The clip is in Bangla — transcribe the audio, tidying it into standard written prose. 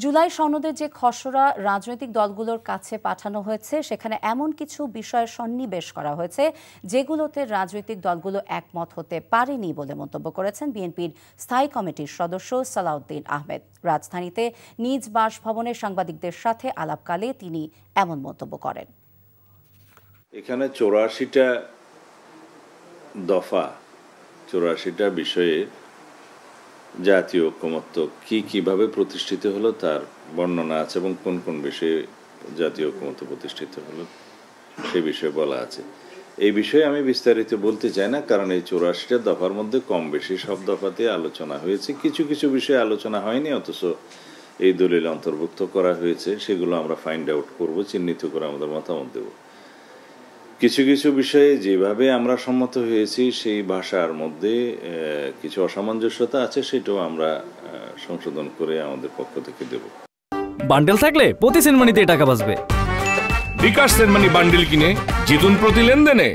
জুলাই সনদের যে খসড়া রাজনৈতিক দলগুলোর কাছে পাঠানো হয়েছে সেখানে এমন কিছু বিষয়ের সন্নিবেশ করা হয়েছে যেগুলোতে রাজনৈতিক দলগুলো একমত হতে পারেনি বলে মন্তব্য করেছেন বিএনপির স্থায়ী কমিটির সদস্য সালাউদ্দিন আহমেদ। রাজধানীতে নিজ বাসভবনে সাংবাদিকদের সাথে আলাপকালে তিনি এমন মন্তব্য করেন। এখানে 84টা দফা, 84টা বিষয়ে জাতীয় ঐকমত্য কিভাবে প্রতিষ্ঠিত হলো তার বর্ণনা আছে এবং কোন কোন বিষয়ে জাতীয় ঐকমত্য প্রতিষ্ঠিত হলো সে বিষয়ে বলা আছে। এই বিষয়ে আমি বিস্তারিত বলতে চাই না, কারণ এই 84টা দফার মধ্যে কম বেশি সব দফাতে আলোচনা হয়েছে। কিছু কিছু বিষয়ে আলোচনা হয়নি, অথচ এই দলিল অন্তর্ভুক্ত করা হয়েছে। সেগুলো আমরা ফাইন্ড আউট করব, চিহ্নিত করে আমাদের মতামত দেব। কিছু কিছু বিষয়ে যেভাবে আমরা সম্মত হয়েছি সেই ভাষার মধ্যে কিছু অসামঞ্জস্যতা আছে, সেটাও আমরা সংশোধন করে আমাদের পক্ষ থেকে দেব। বান্ডেল থাকলে প্রতি সেনমানিতে টাকা বাঁচবে। বিকাশ সেনমানি বান্ডেল কিনে জিতুন প্রতি লেনদেনে।